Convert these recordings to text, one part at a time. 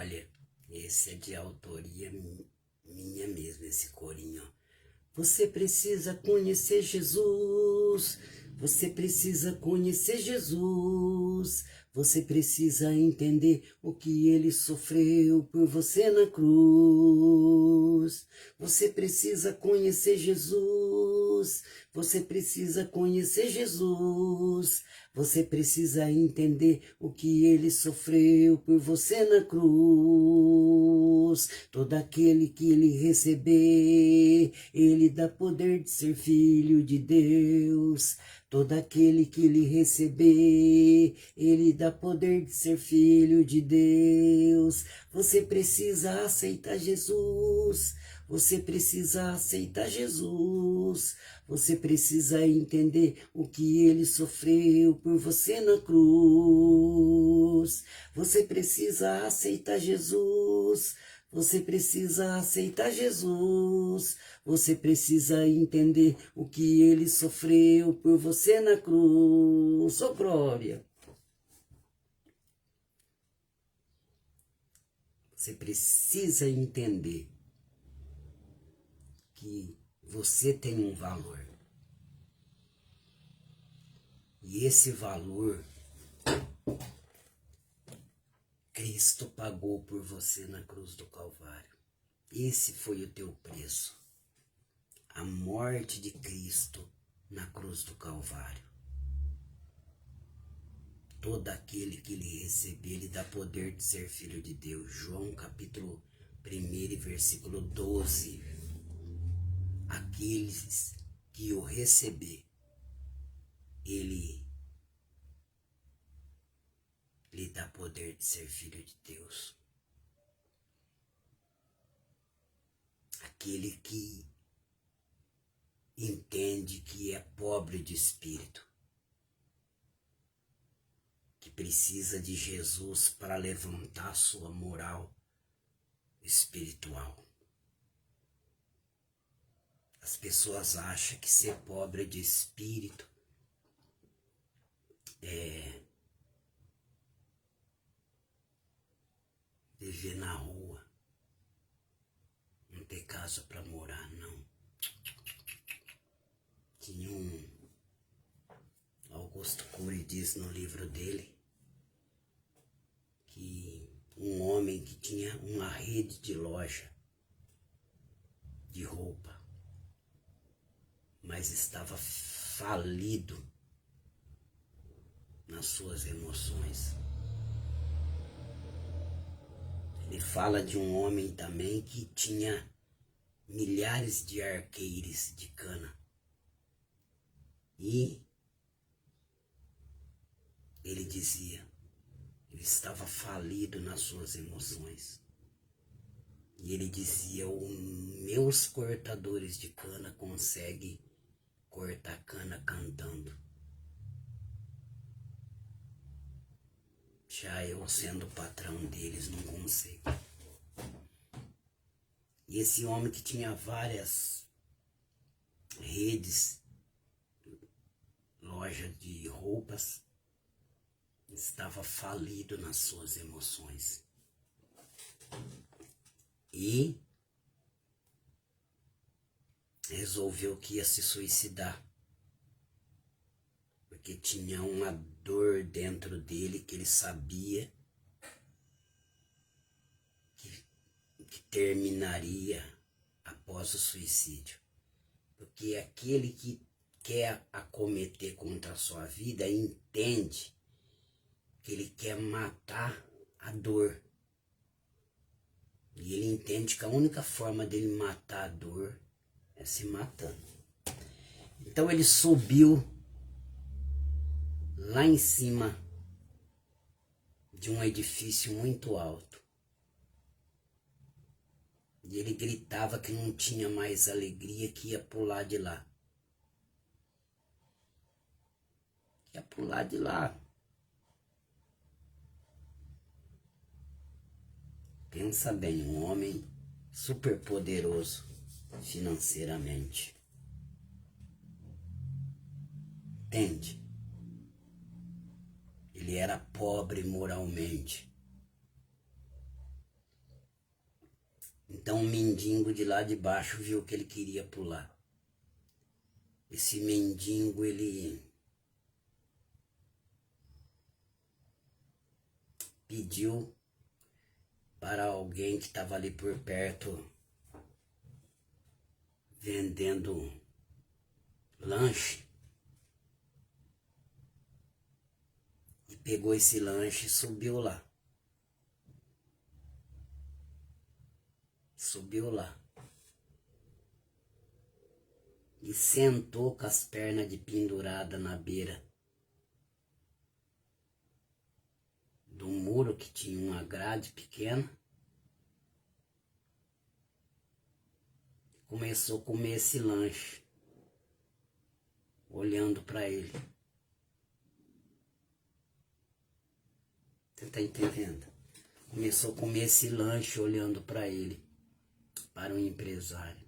Olha, esse é de autoria minha mesmo, esse corinho. Você precisa conhecer Jesus, você precisa conhecer Jesus, você precisa entender o que ele sofreu por você na cruz. Você precisa conhecer Jesus, você precisa conhecer Jesus, você precisa entender o que ele sofreu por você na cruz. Todo aquele que ele receber, ele dá poder de ser filho de Deus. Todo aquele que ele receber, ele dá poder de ser filho de Deus. Você precisa aceitar Jesus. Você precisa aceitar Jesus. Você precisa entender o que ele sofreu por você na cruz. Você precisa aceitar Jesus. Você precisa aceitar Jesus. Você precisa entender o que ele sofreu por você na cruz. Ô, glória! Você precisa entender que você tem um valor. E esse valor, Cristo pagou por você na cruz do Calvário. Esse foi o teu preço. A morte de Cristo na cruz do Calvário. Todo aquele que lhe receber, ele dá poder de ser filho de Deus. João capítulo 1, versículo 12. Aqueles que o receber, ele lhe dá poder de ser filho de Deus. Aquele que entende que é pobre de espírito, que precisa de Jesus para levantar sua moral espiritual. As pessoas acham que ser pobre de espírito é viver na rua, não ter casa para morar, não. Tinha Augusto Cury diz no livro dele que um homem que tinha uma rede de loja de roupa, mas estava falido nas suas emoções. Ele fala de um homem também que tinha milhares de arqueires de cana. E ele dizia, ele estava falido nas suas emoções. E ele dizia, os meus cortadores de cana conseguem cortar cana cantando. Já eu, sendo patrão deles, não consigo. E esse homem que tinha várias redes, loja de roupas, estava falido nas suas emoções. E resolveu que ia se suicidar. Porque tinha uma dor dentro dele que ele sabia que terminaria após o suicídio. Porque aquele que quer acometer contra a sua vida entende que ele quer matar a dor. E ele entende que a única forma dele matar a dor é se matando. Então ele subiu lá em cima de um edifício muito alto. E ele gritava que não tinha mais alegria, que ia pular de lá. Ia pular de lá. Pensa bem, um homem super poderoso financeiramente. Entende? Ele era pobre moralmente. Então o mendigo de lá de baixo viu que ele queria pular. Esse mendigo, ele pediu para alguém que estava ali por perto vendendo lanche, e pegou esse lanche e subiu lá. Subiu lá. E sentou com as pernas de pendurada na beira do muro, que tinha uma grade pequena. Começou a comer esse lanche, olhando para ele. Você está entendendo? Começou a comer esse lanche olhando para ele, para o empresário.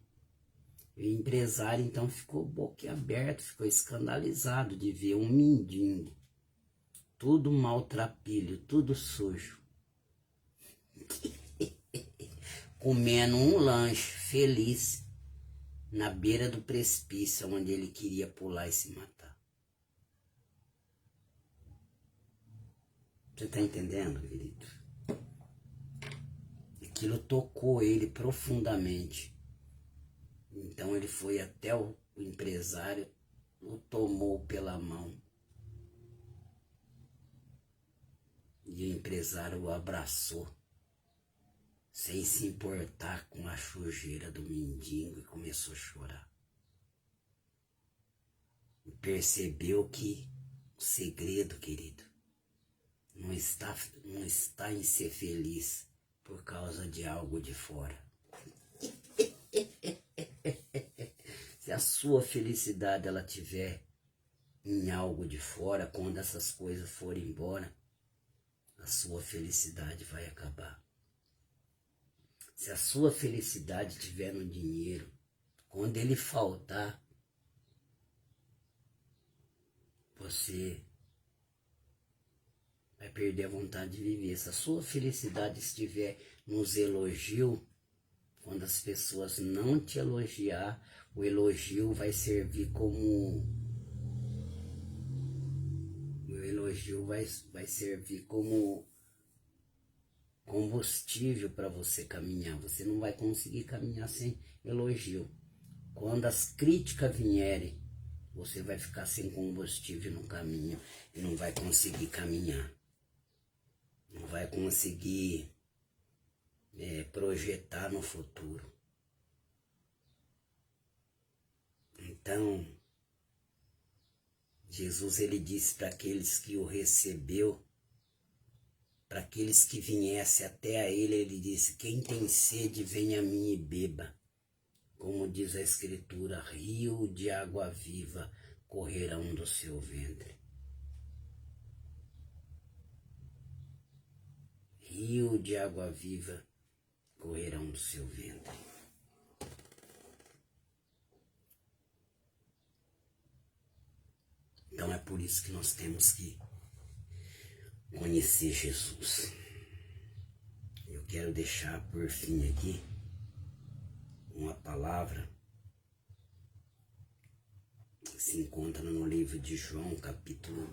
E o empresário então ficou boquiaberto, ficou escandalizado de ver um mendigo, tudo maltrapilho, tudo sujo, comendo um lanche feliz na beira do precipício onde ele queria pular e se matar. Você está entendendo, querido? Aquilo tocou ele profundamente. Então ele foi até o empresário, o tomou pela mão. E o empresário o abraçou, sem se importar com a sujeira do mendigo, e começou a chorar. E percebeu que o segredo, querido, não está em ser feliz por causa de algo de fora. Se a sua felicidade ela tiver em algo de fora, quando essas coisas forem embora, a sua felicidade vai acabar. Se a sua felicidade estiver no dinheiro, quando ele faltar, você vai perder a vontade de viver. Se a sua felicidade estiver nos elogios, quando as pessoas não te elogiar, o elogio vai servir como... vai servir como combustível para você caminhar. Você não vai conseguir caminhar sem elogio. Quando as críticas vierem, você vai ficar sem combustível no caminho e não vai conseguir caminhar. Não vai conseguir projetar no futuro. Então, Jesus, ele disse para aqueles que o recebeu, para aqueles que viessem até a ele, ele disse: quem tem sede, venha a mim e beba. Como diz a Escritura, rio de água viva correrão do seu ventre. Rio de água viva correrão do seu ventre. Então é por isso que nós temos que conhecer Jesus. Eu quero deixar por fim aqui uma palavra que se encontra no livro de João, capítulo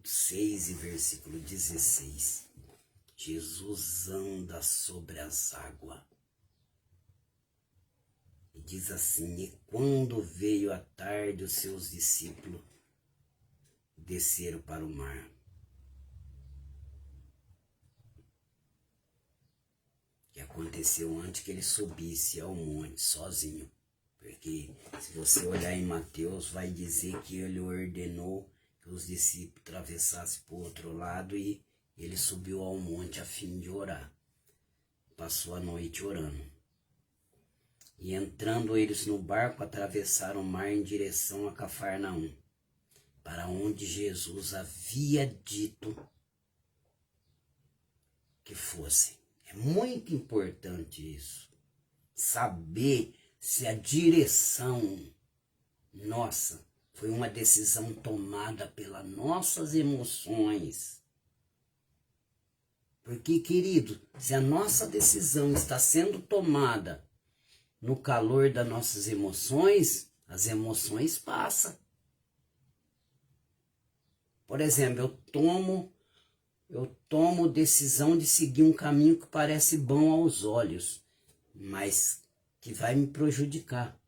6 e versículo 16. Jesus anda sobre as águas. E diz assim: e quando veio a tarde, os seus discípulos desceram para o mar. Que aconteceu antes que ele subisse ao monte sozinho. Porque se você olhar em Mateus, vai dizer que ele ordenou que os discípulos atravessassem para o outro lado e ele subiu ao monte a fim de orar. Passou a noite orando. E entrando eles no barco, atravessaram o mar em direção a Cafarnaum, para onde Jesus havia dito que fossem. É muito importante isso. Saber se a direção nossa foi uma decisão tomada pelas nossas emoções. Porque, querido, se a nossa decisão está sendo tomada no calor das nossas emoções, as emoções passam. Por exemplo, eu tomo decisão de seguir um caminho que parece bom aos olhos, mas que vai me prejudicar.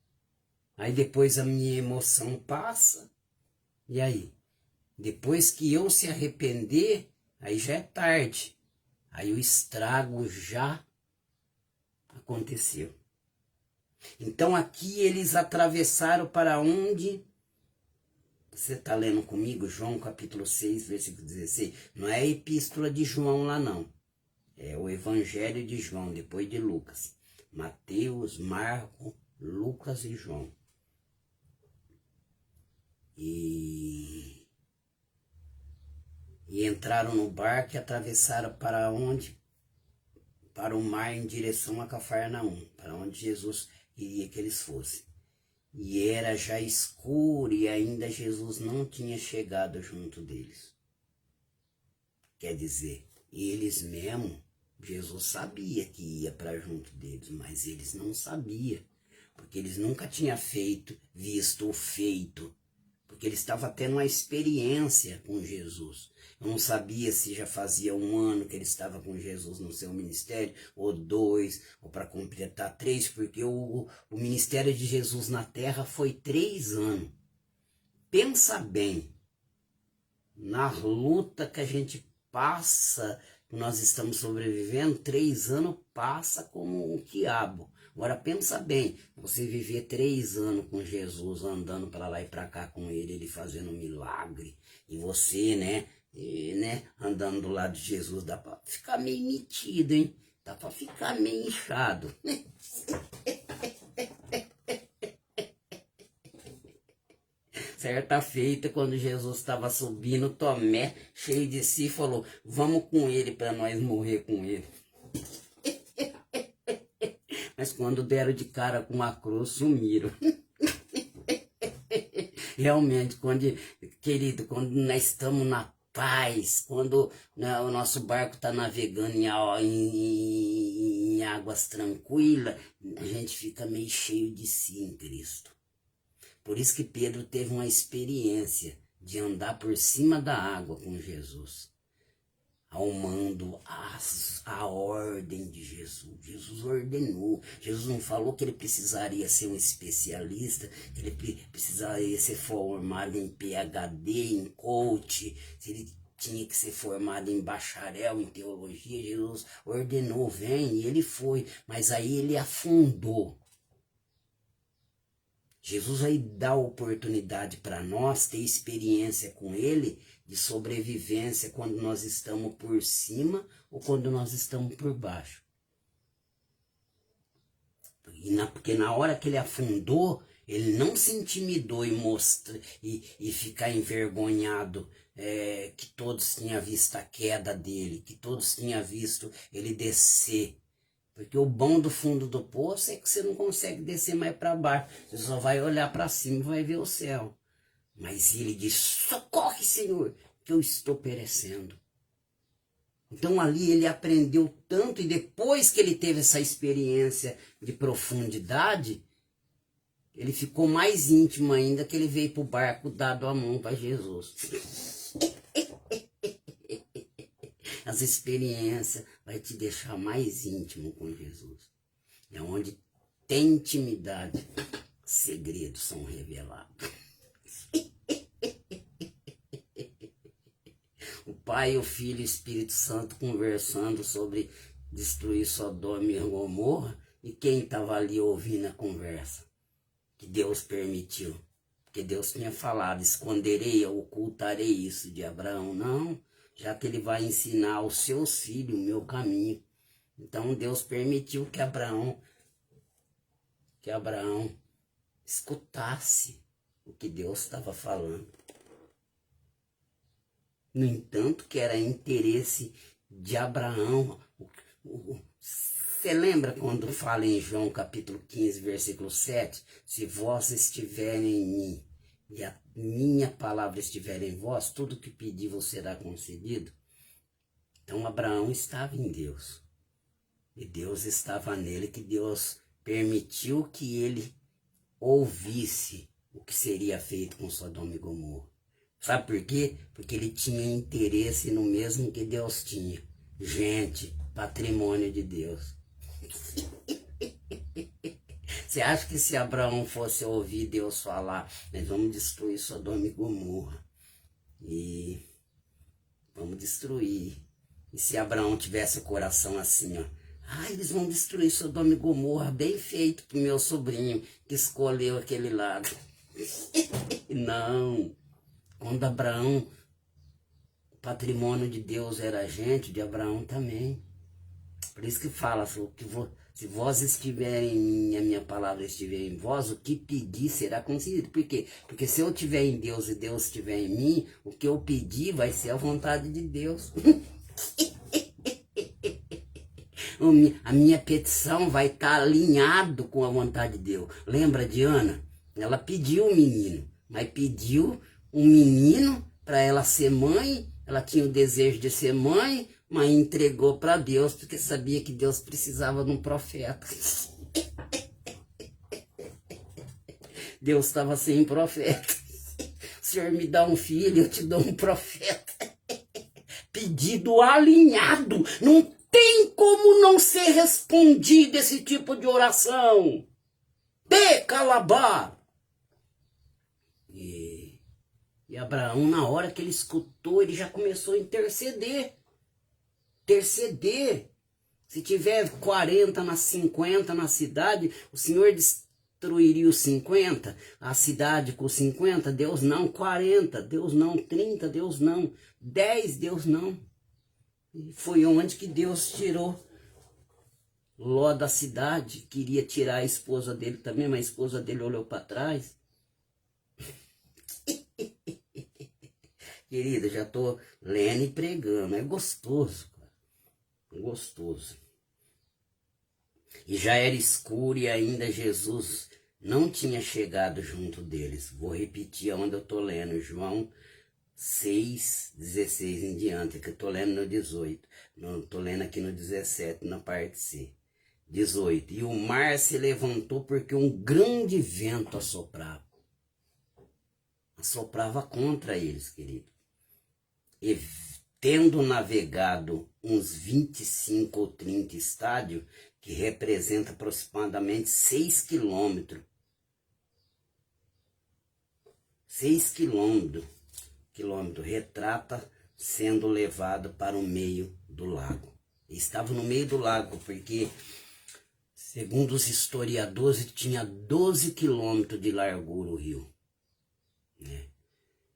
Aí depois a minha emoção passa, e aí? Depois que eu se arrepender, aí já é tarde. Aí o estrago já aconteceu. Então aqui eles atravessaram para onde? Você está lendo comigo João capítulo 6, versículo 16? Não é a epístola de João lá não. É o evangelho de João, depois de Lucas. Mateus, Marcos, Lucas e João. E entraram no barco e atravessaram para onde? Para o mar em direção a Cafarnaum, para onde Jesus queria que eles fossem. E era já escuro e ainda Jesus não tinha chegado junto deles. Quer dizer, eles mesmo, Jesus sabia que ia para junto deles, mas eles não sabiam, porque eles nunca tinham visto o feito, porque eles estavam tendo uma experiência com Jesus. Eu não sabia se já fazia 1 ano que ele estava com Jesus no seu ministério, ou 2, ou para completar 3, porque o ministério de Jesus na terra foi 3 anos. Pensa bem, na luta que a gente passa, nós estamos sobrevivendo, 3 anos passa como um quiabo. Agora pensa bem, você viver 3 anos com Jesus, andando para lá e para cá com ele fazendo milagre, e você, né, andando do lado de Jesus, dá para ficar meio metido, hein? Dá para ficar meio inchado. Certa feita, quando Jesus estava subindo, Tomé, cheio de si, falou, vamos com ele para nós morrer com ele. Mas quando deram de cara com a cruz, sumiram. Realmente, querido, quando nós estamos na paz, quando, né, o nosso barco está navegando em águas tranquilas, a gente fica meio cheio de si em Cristo. Por isso que Pedro teve uma experiência de andar por cima da água com Jesus, almando a ordem de Jesus. Jesus ordenou. Jesus não falou que ele precisaria ser um especialista, que ele precisaria ser formado em PhD, em coach, se ele tinha que ser formado em bacharel, em teologia. Jesus ordenou, vem, e ele foi, mas aí ele afundou. Jesus aí dá oportunidade para nós ter experiência com ele de sobrevivência quando nós estamos por cima ou quando nós estamos por baixo. Porque na hora que ele afundou, ele não se intimidou e ficar envergonhado que todos tinham visto a queda dele, que todos tinham visto ele descer. Porque o bom do fundo do poço é que você não consegue descer mais para baixo. Você só vai olhar para cima e vai ver o céu. Mas ele diz, socorre, Senhor, que eu estou perecendo. Então ali ele aprendeu tanto, e depois que ele teve essa experiência de profundidade, ele ficou mais íntimo ainda, que ele veio para o barco dado a mão para Jesus. As experiências vai te deixar mais íntimo com Jesus. É onde tem intimidade, segredos são revelados. O Pai, o Filho e o Espírito Santo conversando sobre destruir Sodoma e Gomorra, e quem estava ali ouvindo a conversa? Que Deus permitiu. Porque Deus tinha falado, esconderei, ocultarei isso de Abraão. Não, já que ele vai ensinar aos seus filhos o meu caminho. Então Deus permitiu que Abraão escutasse o que Deus estava falando. No entanto, que era interesse de Abraão. Você lembra quando fala em João capítulo 15, versículo 7? Se vós estiverem em mim e a minha palavra estiver em vós, tudo que pedir vos será concedido. Então Abraão estava em Deus. E Deus estava nele, que Deus permitiu que ele ouvisse o que seria feito com Sodoma e Gomorra. Sabe por quê? Porque ele tinha interesse no mesmo que Deus tinha. Gente, patrimônio de Deus. Você acha que se Abraão fosse ouvir Deus falar, nós vamos destruir Sodoma e Gomorra, e vamos destruir, e se Abraão tivesse o coração assim, ó, eles vão destruir Sodoma e Gomorra, bem feito pro meu sobrinho que escolheu aquele lado. Não, quando Abraão, o patrimônio de Deus era a gente, de Abraão também. Por isso que fala, se vós estiverem em mim, a minha palavra estiver em vós, o que pedir será concedido. Por quê? Porque se eu estiver em Deus e Deus estiver em mim, o que eu pedir vai ser a vontade de Deus. A minha petição vai estar alinhado com a vontade de Deus. Lembra de Ana? Ela pediu um menino, mas pediu um menino para ela ser mãe. Ela tinha o desejo de ser mãe, mas entregou para Deus, porque sabia que Deus precisava de um profeta. Deus estava sem profeta. O Senhor me dá um filho, eu te dou um profeta. Pedido alinhado. Não tem como não ser respondido esse tipo de oração. Calabá. E Abraão, na hora que ele escutou, ele já começou a interceder. Se tiver 40 50 na cidade, o Senhor destruiria os 50, a cidade com 50, Deus não, 40, Deus não, 30, Deus não, 10, Deus não. E foi onde que Deus tirou Ló da cidade, queria tirar a esposa dele também, mas a esposa dele olhou para trás. Querida, já estou lendo e pregando, é gostoso. Gostoso. E já era escuro e ainda Jesus não tinha chegado junto deles. Vou repetir onde eu estou lendo, João 6, 16 em diante, que eu estou lendo no 18. Não estou lendo aqui no 17, na parte C. 18. E o mar se levantou porque um grande vento assoprava. Assoprava contra eles, querido. E tendo navegado uns 25 ou 30 estádios, que representa aproximadamente 6 quilômetros. 6 quilômetros, retrata sendo levado para o meio do lago. Estava no meio do lago, porque, segundo os historiadores, tinha 12 quilômetros de largura o rio. Né?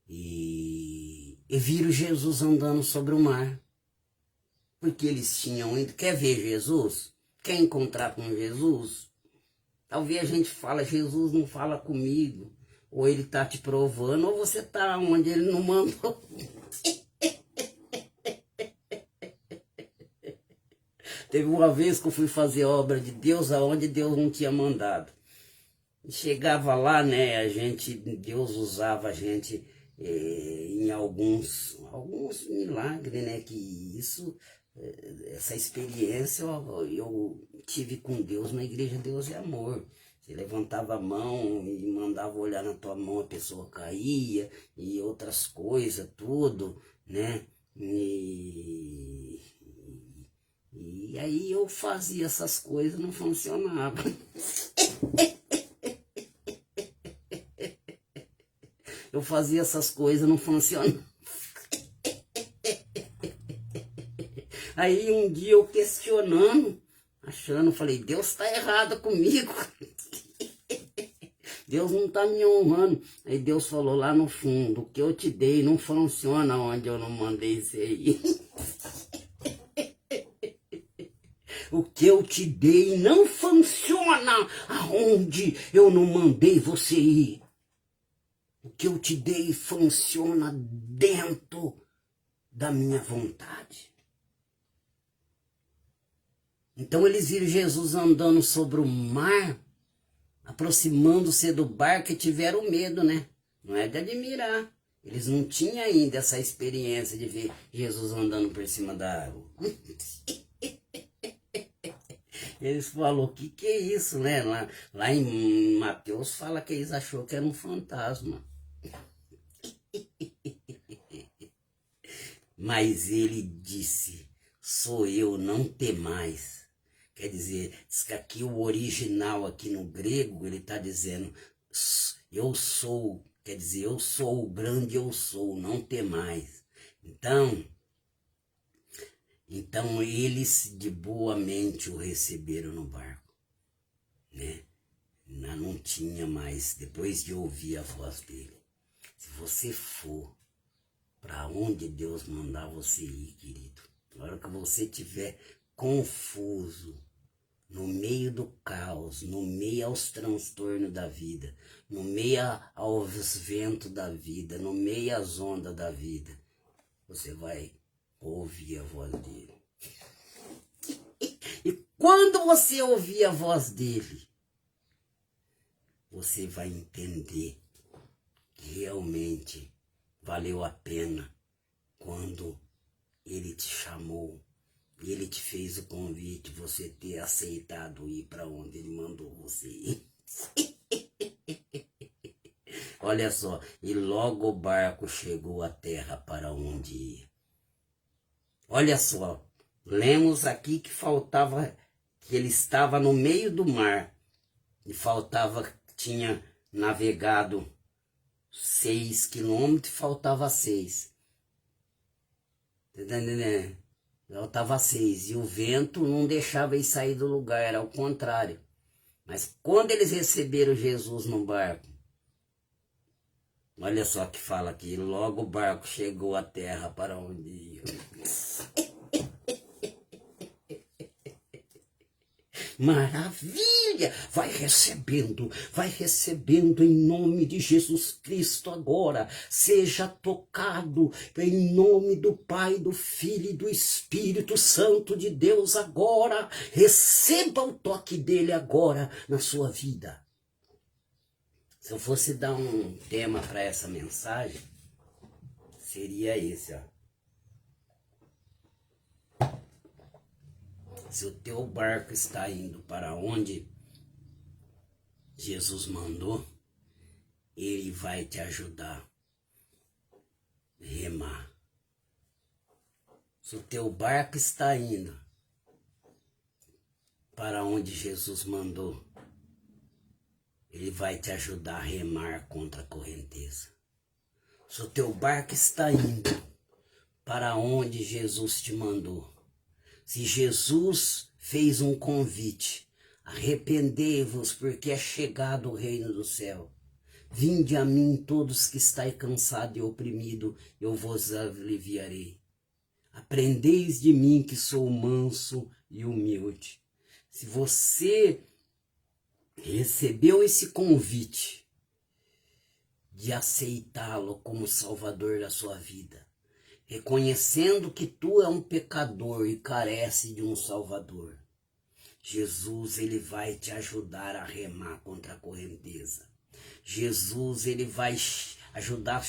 E viram Jesus andando sobre o mar. Porque eles tinham ido. Quer ver Jesus? Quer encontrar com Jesus? Talvez a gente fala, Jesus não fala comigo. Ou ele está te provando, ou você está onde ele não mandou. Teve uma vez que eu fui fazer obra de Deus aonde Deus não tinha mandado. Chegava lá, né, Deus usava a gente em alguns milagres, né, que essa experiência eu tive com Deus na igreja Deus é Amor. Você levantava a mão e mandava olhar na tua mão, a pessoa caía e outras coisas, tudo, né, e aí eu fazia essas coisas, não funcionava. Eu fazia essas coisas, não funcionava. Aí um dia eu questionando, falei, Deus está errado comigo. Deus não está me honrando. Aí Deus falou lá no fundo, o que eu te dei não funciona onde eu não mandei você ir. O que eu te dei não funciona aonde eu não mandei você ir. O que eu te dei funciona dentro da minha vontade. Então eles viram Jesus andando sobre o mar, aproximando-se do barco e tiveram medo, né? Não é de admirar. Eles não tinham ainda essa experiência de ver Jesus andando por cima da água. Eles falaram, o que é isso, né? Lá em Mateus fala que eles achou que era um fantasma. Mas ele disse, sou eu, não temais. Quer dizer, diz que aqui o original, aqui no grego, ele está dizendo, eu sou, quer dizer, eu sou o grande eu sou, não temais. Então eles de boa mente o receberam no barco, né? Não tinha mais, depois de ouvir a voz dele. Se você for para onde Deus mandar você ir, querido, na hora que você estiver confuso, no meio do caos, no meio aos transtornos da vida, no meio aos ventos da vida, no meio às ondas da vida, você vai ouvir a voz dele. E quando você ouvir a voz dele, você vai entender que realmente valeu a pena quando ele te chamou, ele te fez o convite, você ter aceitado ir para onde ele mandou você ir. Olha só, e logo o barco chegou à terra para onde ia. Olha só, lemos aqui que ele estava no meio do mar, e tinha navegado 6 quilômetros e faltava 6. Tá entendendo? Faltava 6. E o vento não deixava eles sair do lugar, era o contrário. Mas quando eles receberam Jesus no barco, olha só que fala aqui, logo o barco chegou à terra para onde ia. Maravilha! Vai recebendo em nome de Jesus Cristo agora. Seja tocado em nome do Pai, do Filho e do Espírito Santo de Deus agora. Receba o toque dele agora na sua vida. Se eu fosse dar um tema para essa mensagem, seria esse, ó. Se o teu barco está indo para onde Jesus mandou, ele vai te ajudar a remar. Se o teu barco está indo para onde Jesus mandou, ele vai te ajudar a remar contra a correnteza. Se o teu barco está indo para onde Jesus te mandou, se Jesus fez um convite, arrependei-vos, porque é chegado o reino do céu. Vinde a mim todos que estáis cansados e oprimidos, eu vos aliviarei. Aprendeis de mim que sou manso e humilde. Se você recebeu esse convite de aceitá-lo como Salvador da sua vida, reconhecendo que tu é um pecador e carece de um Salvador, Jesus, ele vai te ajudar a remar contra a correnteza. Jesus, ele vai ajudar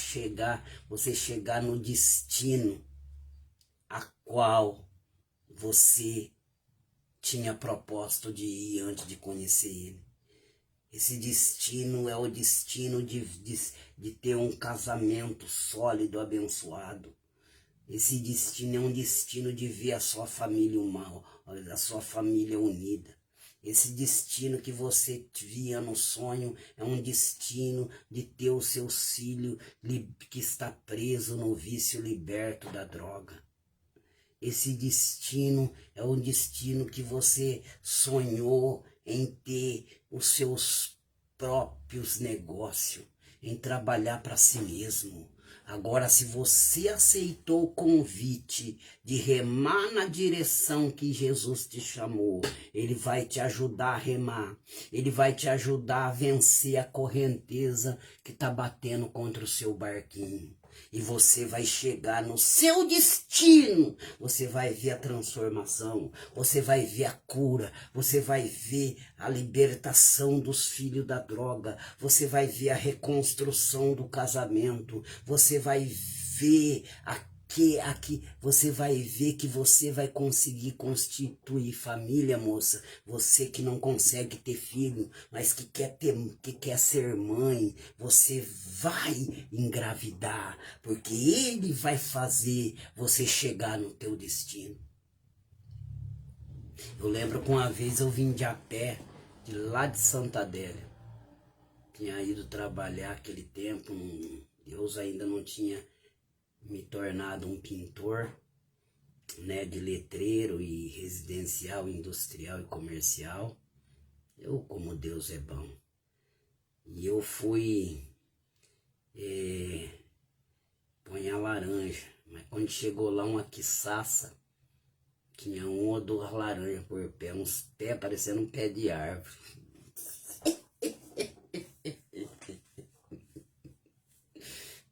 você chegar no destino a qual você tinha propósito de ir antes de conhecer ele. Esse destino é o destino de ter um casamento sólido, abençoado. Esse destino é um destino de ver a sua família a sua família unida. Esse destino que você via no sonho é um destino de ter o seu filho que está preso no vício, liberto da droga. Esse destino é um destino que você sonhou em ter os seus próprios negócios, em trabalhar para si mesmo. Agora, se você aceitou o convite de remar na direção que Jesus te chamou, ele vai te ajudar a remar. Ele vai te ajudar a vencer a correnteza que está batendo contra o seu barquinho. e você vai chegar no seu destino. Você vai ver a transformação, você vai ver a cura, você vai ver a libertação dos filhos da droga, você vai ver a reconstrução do casamento, você vai ver aqui você vai ver que você vai conseguir constituir família, moça. Você que não consegue ter filho, mas que quer ser mãe, você vai engravidar, porque ele vai fazer você chegar no teu destino. Eu lembro que uma vez eu vim de a pé, de lá de Santa Adélia. Tinha ido trabalhar aquele tempo, Deus ainda não tinha me tornado um pintor, né, de letreiro e residencial, industrial e comercial. Como Deus é bom. E eu fui põe a laranja, mas quando chegou lá uma quiçaça, tinha uma ou duas laranjas por pé, uns pés parecendo um pé de árvore.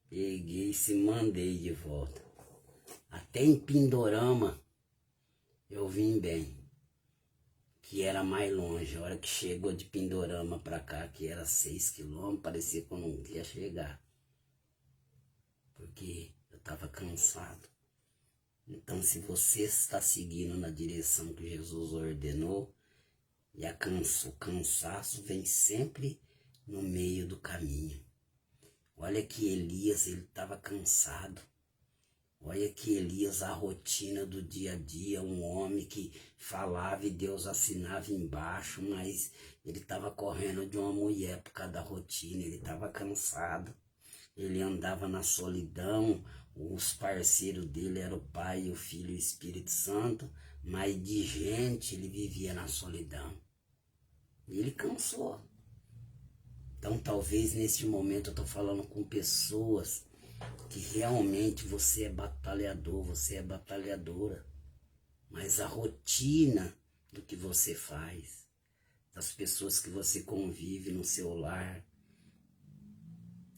Peguei e se mandei de volta. Até em Pindorama eu vim bem, que era mais longe. A hora que chegou de Pindorama pra cá, que era 6 quilômetros, parecia que eu não ia chegar, porque eu estava cansado. Então, se você está seguindo na direção que Jesus ordenou, e o cansaço vem sempre no meio do caminho. Olha que Elias, ele estava cansado. Olha que Elias, a rotina do dia a dia, um homem que falava e Deus assinava embaixo, mas ele estava correndo de uma mulher por causa da rotina, ele estava cansado. Ele andava na solidão, os parceiros dele eram o Pai, o Filho e o Espírito Santo, mas de gente ele vivia na solidão. E ele cansou. Então talvez neste momento eu estou falando com pessoas que realmente você é batalhador, você é batalhadora, mas a rotina do que você faz, das pessoas que você convive no seu lar,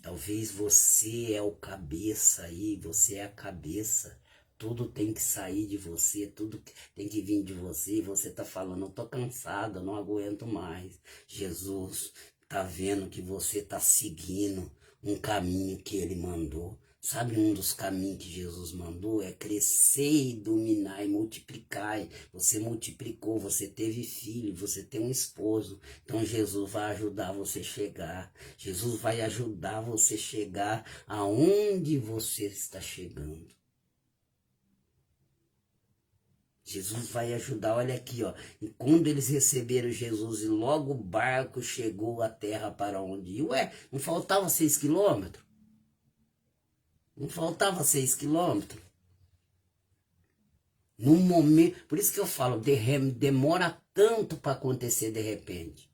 talvez você é o cabeça aí, você é a cabeça, tudo tem que sair de você, tudo tem que vir de você, e você está falando, eu estou cansado, eu não aguento mais. Jesus está vendo que você está seguindo um caminho que ele mandou. Sabe, um dos caminhos que Jesus mandou é crescer e dominar e multiplicar. Você multiplicou, você teve filho, você tem um esposo. Então Jesus vai ajudar você a chegar. Jesus vai ajudar você a chegar aonde você está chegando. Jesus vai ajudar, olha aqui, ó. E quando eles receberam Jesus e logo o barco chegou à terra para onde ia. Ué, não faltava 6 quilômetros? Não faltava 6 quilômetros? Num momento, por isso que eu falo, demora tanto para acontecer de repente.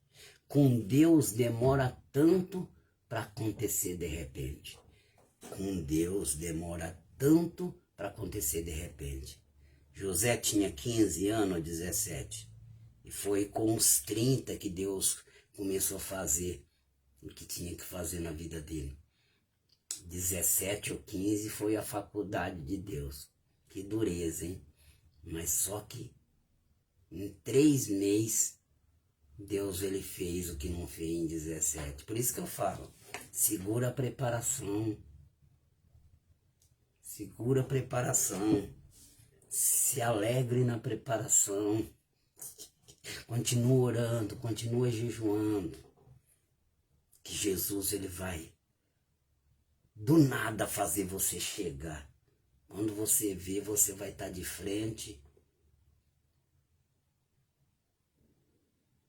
Com Deus demora tanto para acontecer de repente. Com Deus demora tanto para acontecer de repente. José tinha 15 anos ou 17. E foi com os 30 que Deus começou a fazer o que tinha que fazer na vida dele. 17 ou 15 foi a faculdade de Deus. Que dureza, hein? Mas só que em 3 meses Deus ele fez o que não fez em 17. Por isso que eu falo, segura a preparação. Segura a preparação. Se alegre na preparação. Continua orando, continua jejuando. Que Jesus ele vai do nada fazer você chegar. Quando você vê, você vai estar de frente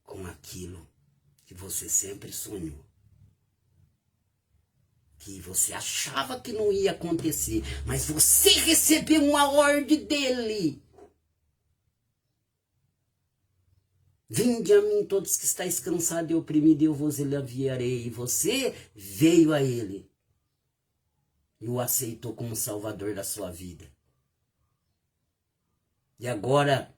com aquilo que você sempre sonhou. Que você achava que não ia acontecer, mas você recebeu uma ordem dele. Vinde a mim todos que estáis cansados e oprimidos, eu vos aliviarei. E você veio a ele e o aceitou como salvador da sua vida. E agora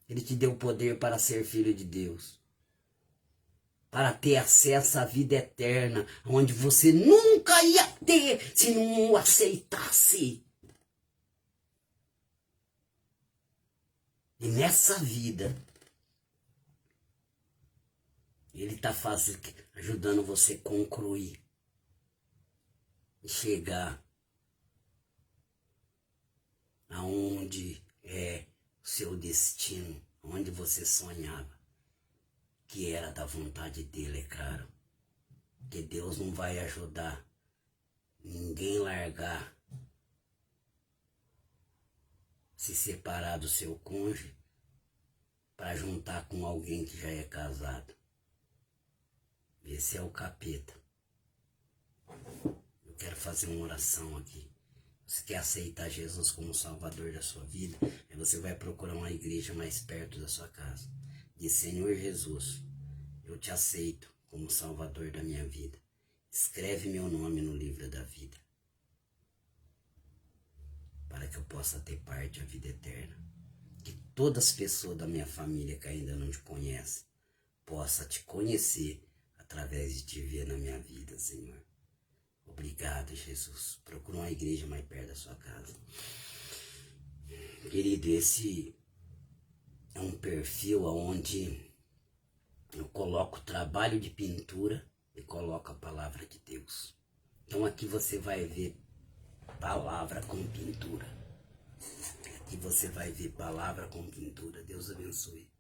ele te deu poder para ser filho de Deus. para ter acesso à vida eterna, onde você nunca ia ter se não o aceitasse. E nessa vida, Ele está ajudando você a concluir e chegar aonde é o seu destino, onde você sonhava, que era da vontade dele, é claro. Que Deus não vai ajudar ninguém largar, se separar do seu cônjuge para juntar com alguém que já é casado. Esse é o capeta. Eu quero fazer uma oração aqui. Você quer aceitar Jesus como Salvador da sua vida? Aí você vai procurar uma igreja mais perto da sua casa. Diz: Senhor Jesus, eu te aceito como Salvador da minha vida. Escreve meu nome no livro da vida, para que eu possa ter parte da vida eterna. Que todas as pessoas da minha família que ainda não te conhecem, possa te conhecer através de te ver na minha vida, Senhor. Obrigado, Jesus. Procura uma igreja mais perto da sua casa. Querido, esse é um perfil onde eu coloco trabalho de pintura e coloco a palavra de Deus. Então aqui você vai ver palavra com pintura. Aqui você vai ver palavra com pintura. Deus abençoe.